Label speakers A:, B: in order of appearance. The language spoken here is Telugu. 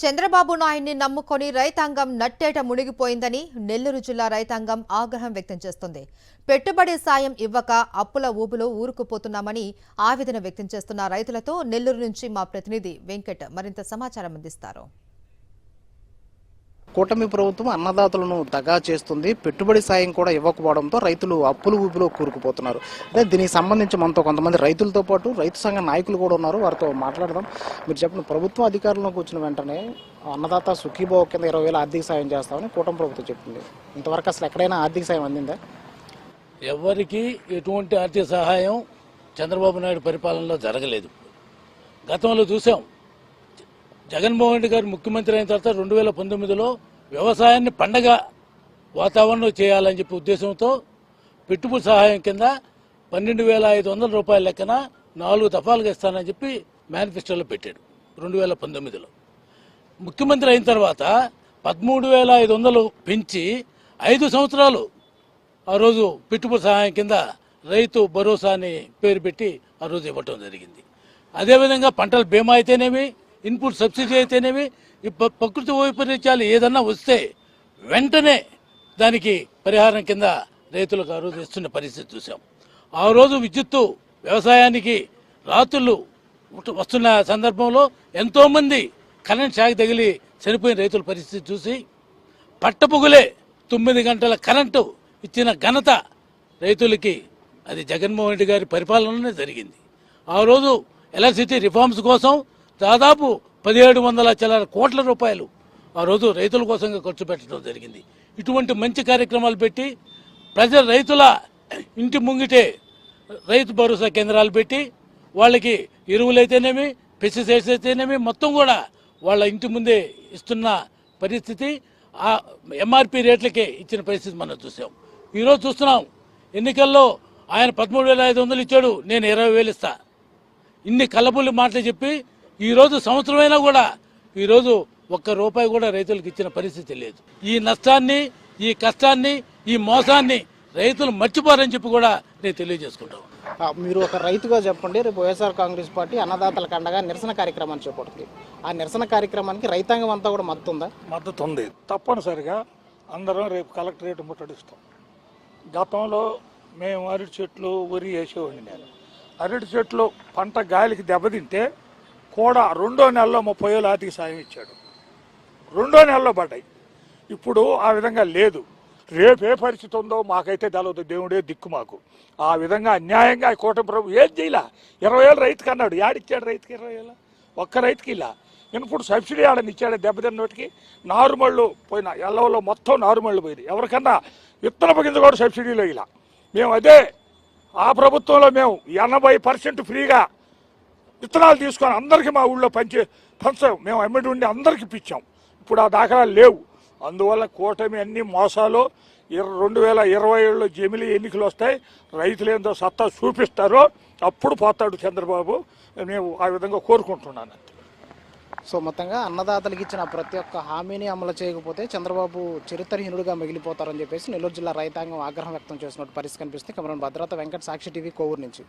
A: చంద్రబాబు నాయుడిని నమ్ముకొని రైతాంగం నట్టేట మునిగిపోయిందని నెల్లూరు జిల్లా రైతాంగం ఆగ్రహం వ్యక్తం చేస్తుంది. పెట్టుబడి సాయం ఇవ్వక అప్పుల ఊబులో ఊరుకుపోతున్నామని ఆవేదన వ్యక్తం చేస్తున్న రైతులతో నెల్లూరు నుంచి మా ప్రతినిధి వెంకట్ మరింత సమాచారం అందిస్తారు.
B: కూటమి ప్రభుత్వం అన్నదాతలను దగా చేస్తుంది. పెట్టుబడి సాయం కూడా ఇవ్వకపోవడంతో రైతులు అప్పుల ఊబిలో కూరుకుపోతున్నారు. అదే దీనికి సంబంధించి మనతో కొంతమంది రైతులతో పాటు రైతు సంఘ నాయకులు కూడా ఉన్నారు. వారితో మాట్లాడదాం. మీరు చెప్పిన ప్రభుత్వం అధికారంలోకి వచ్చిన వెంటనే అన్నదాత సుఖీభావ కింద 20,000 ఆర్థిక సాయం చేస్తామని కూటమి ప్రభుత్వం చెప్పింది. ఇంతవరకు అసలు ఎక్కడైనా ఆర్థిక సాయం అందిందా?
C: ఎవరికి ఎటువంటి ఆర్థిక సహాయం చంద్రబాబు నాయుడు పరిపాలనలో జరగలేదు. గతంలో చూసాం, జగన్మోహన్ రెడ్డి గారు ముఖ్యమంత్రి అయిన తర్వాత 2019లో వ్యవసాయాన్ని పండగ వాతావరణం చేయాలని చెప్పి ఉద్దేశంతో పెట్టుబడి సహాయం కింద 12,500 రూపాయల లెక్కన 4 దఫాలుగా ఇస్తానని చెప్పి మేనిఫెస్టోలో పెట్టాడు 2019లో. ముఖ్యమంత్రి అయిన తర్వాత 13,500 పెంచి 5 సంవత్సరాలు ఆ రోజు పెట్టుబడి సహాయం కింద రైతు భరోసా అని పేరు పెట్టి ఆ రోజు ఇవ్వటం జరిగింది. అదేవిధంగా పంటల బీమా అయితేనేమి, ఇన్పుట్ సబ్సిడీ అయితేనేమి, ఈ ప్రకృతి వైపరీత్యాలు ఏదన్నా వస్తే వెంటనే దానికి పరిహారం కింద రైతులకు ఆ రోజు ఇస్తున్న పరిస్థితి చూసాం. ఆ రోజు విద్యుత్తు వ్యవసాయానికి రాత్రులు వస్తున్న సందర్భంలో ఎంతోమంది కరెంట్ షాక్ తగిలి చనిపోయిన రైతుల పరిస్థితి చూసి పట్టపొగులే 9 గంటల కరెంటు ఇచ్చిన ఘనత రైతులకి అది జగన్మోహన్ రెడ్డి గారి పరిపాలనలోనే జరిగింది. ఆ రోజు ఎలక్ట్రిసిటీ రిఫార్మ్స్ కోసం దాదాపు 1,700 కోట్ల రూపాయలు ఆ రోజు రైతుల కోసంగా ఖర్చు పెట్టడం జరిగింది. ఇటువంటి మంచి కార్యక్రమాలు పెట్టి రైతుల ఇంటి ముంగిటే రైతు భరోసా కేంద్రాలు పెట్టి వాళ్ళకి ఎరువులైతేనేమి, పెస్టిసైడ్స్ అయితేనేమి మొత్తం కూడా వాళ్ళ ఇంటి ముందే ఇస్తున్న పరిస్థితి, ఆ ఎంఆర్పి రేట్లకే ఇచ్చిన పరిస్థితి మనం చూసాం. ఈరోజు చూస్తున్నాం, ఎన్నికల్లో ఆయన 13,500 ఇచ్చాడు, నేను 20,000 ఇస్తా, ఇన్ని కలబుల్లి మాటలు చెప్పి ఈరోజు సంవత్సరమైనా కూడా ఈరోజు ₹1 కూడా రైతులకు ఇచ్చిన పరిస్థితి లేదు. ఈ నష్టాన్ని, ఈ కష్టాన్ని, ఈ మోసాన్ని రైతులు మర్చిపోరని చెప్పి కూడా నేను తెలియజేసుకుంటాను.
B: మీరు ఒక రైతుగా చెప్పండి, రేపు వైఎస్ఆర్ కాంగ్రెస్ పార్టీ అన్నదాతలకు అండగా నిరసన కార్యక్రమాన్ని చేపడుతుంది. ఆ నిరసన కార్యక్రమానికి రైతాంగం అంతా కూడా మద్దతు ఉందా?
D: మద్దతు ఉంది. తప్పనిసరిగా అందరం రేపు కలెక్టరేట్ ముట్టడిస్తాం. గతంలో మేము అరటి చెట్లు వరి వేసేవాడిని. నేను అరటి చెట్లు పంట గాలికి దెబ్బతింటే కూడా 2వ నెలలో 30,000 ఆర్థిక సాయం ఇచ్చాడు. 2వ నెలలో పడ్డాయి. ఇప్పుడు ఆ విధంగా లేదు. రేపు ఏ పరిస్థితి ఉందో మాకైతే తెలవదు, దేవుడే దిక్కు మాకు. ఆ విధంగా అన్యాయంగా కూటమి ప్రభు ఏం చేయలే. 20,000 రైతుకి అన్నాడు, యాడిచ్చాడు రైతుకి 20,000? ఒక్క రైతుకి ఇలా. ఇన్పుట్ సబ్సిడీ ఆడని ఇచ్చాడు, దెబ్బతిన్నోటికి. నారుమళ్ళు పోయిన ఎల్లవలో మొత్తం నారుమళ్ళు పోయింది. ఎవరికన్నా విత్తనపు గింజ కూడా సబ్సిడీలో ఇలా. మేము అదే ఆ ప్రభుత్వంలో మేము 80% ఫ్రీగా విత్తనాలు తీసుకొని అందరికీ మా ఊళ్ళో పంచాం. మేము అమ్మడి ఉండి అందరికీ ఇప్పించాం. ఇప్పుడు ఆ దాఖలాలు లేవు. అందువల్ల కూటమి అన్ని మోసాలు. 2027లో జమిలీ ఎన్నికలు వస్తాయి, రైతులు ఏందో సత్తా చూపిస్తారో అప్పుడు పోతాడు చంద్రబాబు. నేను ఆ విధంగా కోరుకుంటున్నాను.
B: సో మొత్తంగా అన్నదాతలకు ఇచ్చిన ప్రతి ఒక్క హామీని అమలు చేయకపోతే చంద్రబాబు చరిత్రహీనుడిగా మిగిలిపోతారని చెప్పేసి నెల్లూరు జిల్లా రైతాంగం ఆగ్రహం వ్యక్తం చేసినట్టు పరిస్థితి కనిపిస్తుంది. కెమెరామెన్ భద్రత, వెంకట్, సాక్షి టీవీ, కోవూరు నుంచి.